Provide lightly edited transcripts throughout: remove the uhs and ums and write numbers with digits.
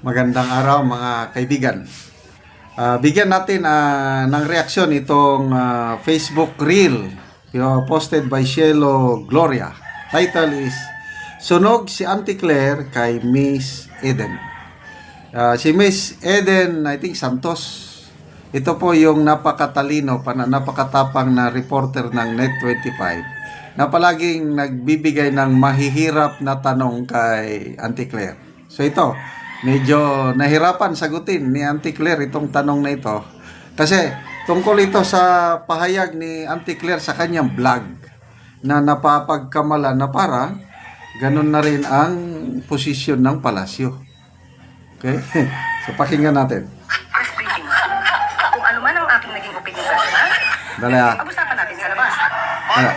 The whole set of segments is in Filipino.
Magandang araw mga kaibigan. Bigyan natin ng reaksyon itong Facebook Reel posted by Cielo Gloria. Title is Sunog si Auntie Claire kay Miss Eden. Si Miss Eden, I think Santos. Ito po yung napakatalino, napakatapang na reporter ng Net25 na palaging nagbibigay ng mahihirap na tanong kay Auntie Claire. So ito, medyo nahirapan sagutin ni Auntie Claire itong tanong na ito. Kasi tungkol ito sa pahayag ni Auntie Claire sa kanyang vlog na napapagkamalan na parang ganun na rin ang posisyon ng palasyo. Okay? So pakinggan natin. Press briefing. Kung ano man ang aking naging opinion personal, Dali pag-usapan natin sa labas. Ano?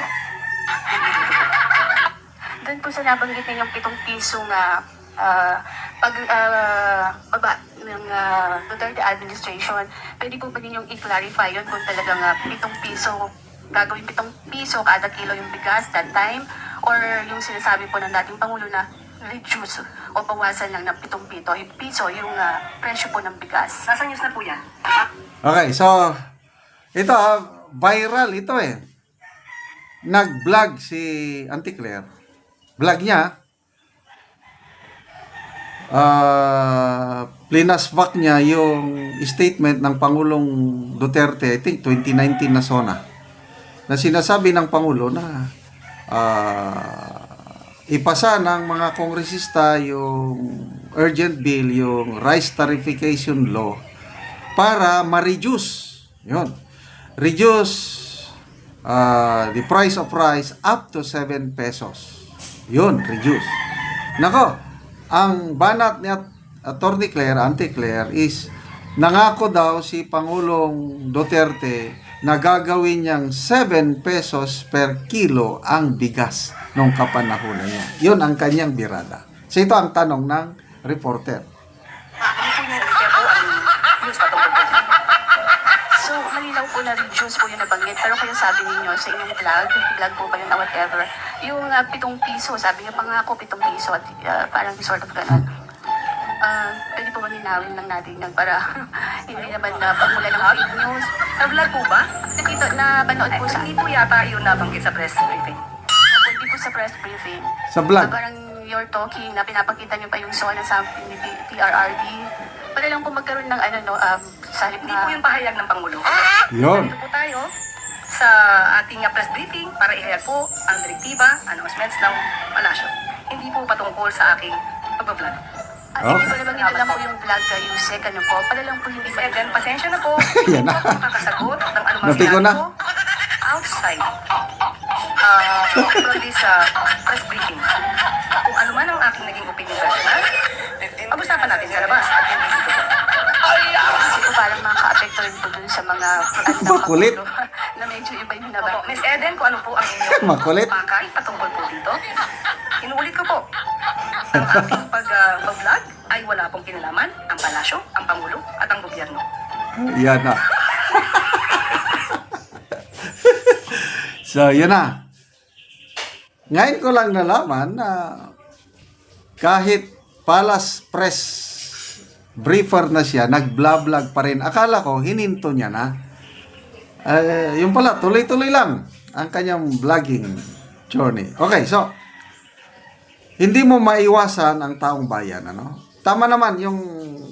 Doon po sa nabanggit ninyong 7 piso nga baba ng Duterte administration, pwede po ba ninyong i-clarify yun kung talagang 7 piso, gagawin 7 piso kada kilo yung bigas that time, or yung sinasabi po ng dating Pangulo na reduce o bawasan lang ng 7 piso yung presyo po ng bigas. Nasa news na po yan. Okay, so ito viral ito eh. Nag-vlog si Auntie Claire. Vlog niya. Plinasback niya yung statement ng Pangulong Duterte, I think 2019 na SONA, na sinasabi ng Pangulo na ipasa ng mga kongresista yung urgent bill, yung rice tariffication law para ma-reduce reduce the price of rice up to 7 pesos. Reduce. Nako, ang banat ni Attorney Claire, Auntie Claire, is nangako daw si Pangulong Duterte na gagawin niyang 7 pesos per kilo ang bigas nung kapanahunan niya. Yun ang kanyang birada. So ito ang tanong ng reporter. Ano po yung po ang news patungkol po dyan? So, malinaw po na reduce po yung nabanggit. Pero kung sabi ninyo sa inyong vlog po ba yun na whatever, yung 7 piso, sabi niyo pangako 7 piso at parang sort of ganun. Pwede po ba ninawin lang natin yan para hindi naman na pagmula ng fake news? Sa vlog po ba? Nakita na panood po sa Hindi po yata yun nabanggit sa press briefing. hindi po sa press briefing. Sa vlog. Parang you're talking na pinapakita niyo pa yung SONA something ni PRRD. Para lang po magkaroon ng sa halip Hindi na... po yung pahayag ng Pangulo. Yun. Dito po tayo sa ating press briefing para ihayag po ang direktiba, announcements ng Palasyo. Hindi po patungkol sa aking pag-vlog. Hindi ko naman ito lang po yung vlog kayo, ano po. Para lang po hindi Miss Eden, pasensya na po. Yan Hindi na. po ako makakasagot ng anumang Napiko na. sinabi ko outside from this press briefing. Kung ano man ang aking naging opinion personal, pag-usapan natin sa labas at hindi dito po. Kasi po parang makaka-apekto rin po dun sa mga Makulit. na medyo iba yung Opo, nabanggit. Miss Eden, kung ano po ang inyong Makulit. pakay patungkol po dito, inuulit ko po. Ang aking pag-vlog ay wala pong kinalaman ang palasyo, ang Pangulo at ang gobyerno. Yan na. So, yan na. Ngayon ko lang nalaman na kahit Palace Press briefer na siya, nag-vlog pa rin. Akala ko, hininto niya na. Yung pala, tuloy-tuloy lang ang kanyang vlogging journey. Okay, so, hindi mo maiwasan ang taong bayan, ano? Tama naman yung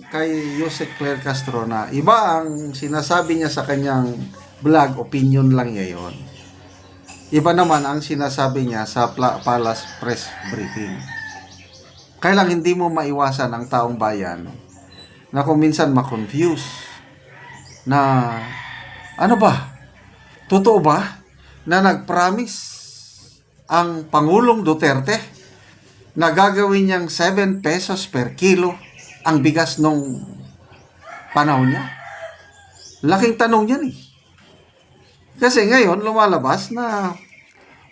kay Jose Claire Castro na iba ang sinasabi niya sa kanyang vlog, opinion lang niya yon. Iba naman ang sinasabi niya sa Palace Press Briefing. Kaya lang hindi mo maiwasan ang taong bayan na kung minsan ma-confuse na ano ba? Totoo ba na nag-promise ang Pangulong Duterte na gagawin niyang 7 pesos per kilo ang bigas nung panahon niya? Laking tanong yan eh. Kasi ngayon lumalabas na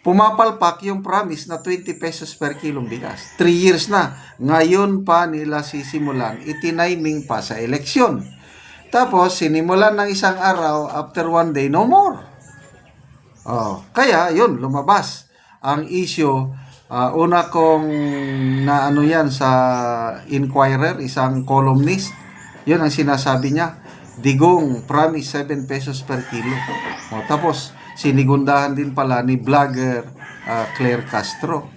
pumapalpak yung promise na 20 pesos per kilong bigas. 3 years na. Ngayon pa nila sisimulan. Itiniming pa sa eleksyon. Tapos, sinimulan ng isang araw, after 1 day, no more. Kaya, yun, lumabas ang issue Una kong na ano yan sa Inquirer, isang columnist, yun ang sinasabi niya, digong, promise 7 pesos per kilo. Tapos, sinigundahan din pala ni vlogger Claire Castro.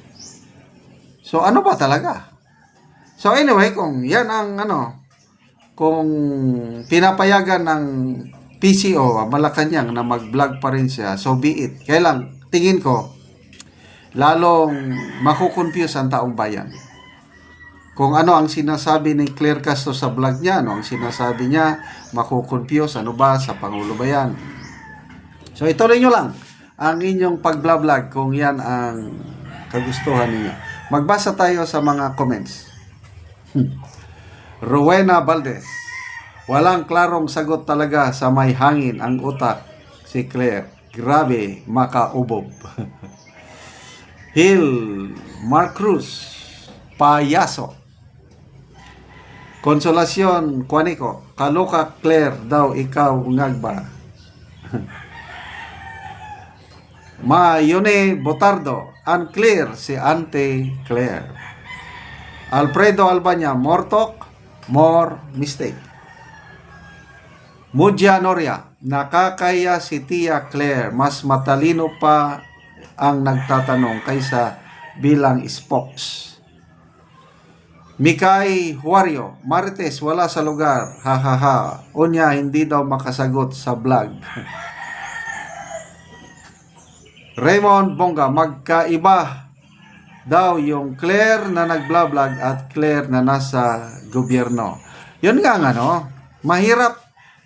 So, ano ba talaga? So, anyway, kung yan ang kung pinapayagan ng PCO, Malacanang, na mag-vlog pa rin siya, so be it. Kaya lang, tingin ko, lalong makukonfuse ang taong bayan. Kung ano ang sinasabi ni Claire Castro sa vlog niya, ano ang sinasabi niya, makukonfuse, ano ba, sa Pangulo ba yan? So ituloy nyo lang ang inyong pag-vlog kung yan ang kagustuhan niyo. Magbasa tayo sa mga comments. Rowena Valdez, walang klarong sagot talaga sa may hangin ang utak si Claire. Grabe, makaubob. Hill Mark Cruz, payaso. Konsolasyon Juanico, kaloka Claire daw ikaw ngagba. Mayone Botardo, unclear si Ante Claire. Alfredo Albania, more talk, more mistake. Mudja Noria, nakakaya si Tia Claire, mas matalino pa ang nagtatanong kaysa bilang spokes. Mikay Huario, Marites wala sa lugar, hahaha, unya hindi daw makasagot sa vlog. Raymond Bonga, magkaiba daw yung Claire na nag-vlog at Claire na nasa gobyerno. Yun nga mahirap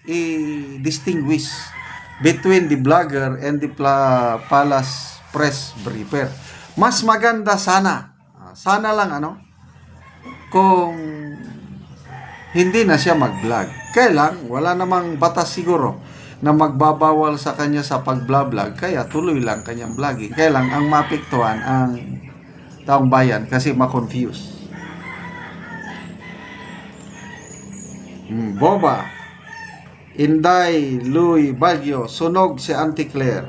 i-distinguish between the vlogger and the palace press briefer. Mas maganda sana lang kung hindi na siya mag-vlog. Kaya lang, wala namang batas siguro na magbabawal sa kanya sa pag-vlog, kaya tuloy lang kanyang vlogging. Kaya lang, ang mapiktuhan ang taong bayan kasi ma-confuse. Boba, Inday Louis Baguio, sunog si Auntie Claire.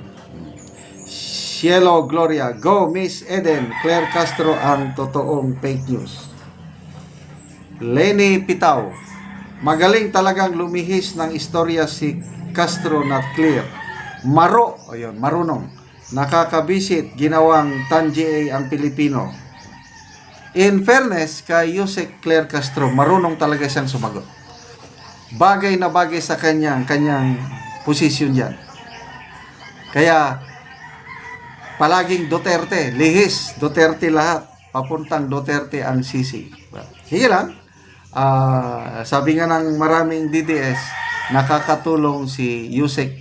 Cielo Gloria, go Miss Eden, Claire Castro ang totoong fake news. Lenny Pitaw, magaling talagang lumihis ng istorya si Castro na Claire. Marunong. Nakakabisit, ginawang Tanji ang Pilipino. In fairness kay Yusek Claire Castro, marunong talaga siyang sumagot. Bagay na bagay sa kanyang posisyon yan. Kaya palaging Duterte, lihis, Duterte lahat, papuntang Duterte ang sisi. Sige lang, sabi nga ng maraming DDS, nakakatulong si Yusek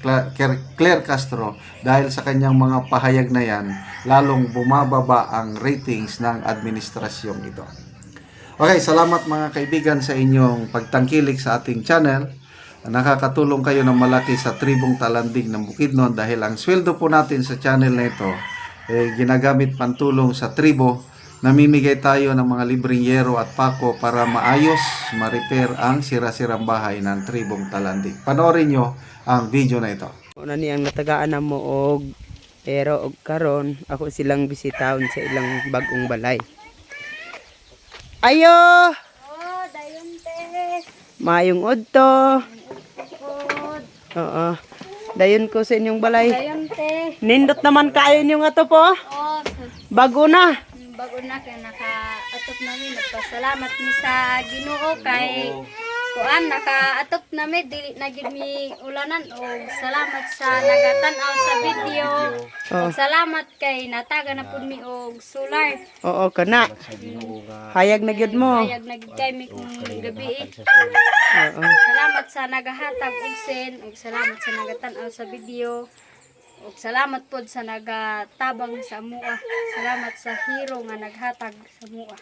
Claire Castro dahil sa kanyang mga pahayag na yan, lalong bumababa ang ratings ng administrasyong ito. Okay, salamat mga kaibigan sa inyong pagtangkilik sa ating channel. Nakakatulong kayo ng malaki sa Tribong Talandig ng Bukidnon dahil ang sweldo po natin sa channel na ito ginagamit pantulong sa tribo. Namimigay tayo ng mga libreng yero at pako para maayos, ma-repair ang sira-sirang bahay ng Tribong Talandig. Panoorin nyo ang video na ito. Una ni ang natagaan na mo og pero og karon ako silang bisitaon sa ilang bagong balay. Ayo! Oh, dayon te. Mayong udto. Good. Oo. Dayon ko sa inyong balay. Dayon te. Nindot naman kayo yung ato po. Oh, Bago na. bago na kay naka-atop namin. Nagpasalamat mi sa Ginoo kay kuan naka-atop namin dili na gid mi ulanan og salamat sa nagatan-aw sa video. Oh. Og salamat kay nataga na pud mi og solar. Oo, kana. Hayag na gyud mo. Hayag na gid kay mi kung gabi. Oo. Salamat sa nagahatag og sen, og salamat sa nagatan-aw sa video. Og salamat pod sa nagatabang sa mua. Salamat sa hero nga naghatag sa mua.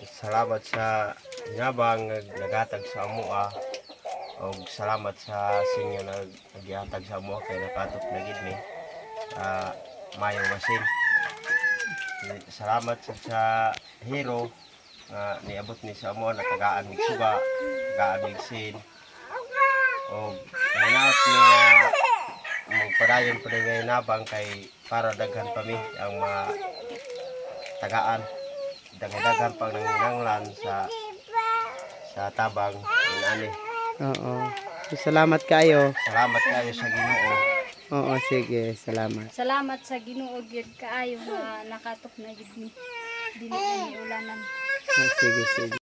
Salamat sa nyabang naghatag sa amoa og salamat sa sinyo naghatag sa amoa kay nakatok na gid mi mayong masin. Salamat sa hero nga niabot ni sa amoa nakagaan mig suga, nakagaan mig sin. Og nanawat mi magpadayon pa rin ngayon nabang kay para daghan pa mi ang tagaan. Dagdagan pang nanginanglan sa tabang ani. Oo. Salamat kayo. Salamat kayo sa Ginoo. Oo, sige. Salamat. Salamat sa Ginoo gyud kaayo nga nakatok na gyud mi dili na ni ulanan. Sige, sige.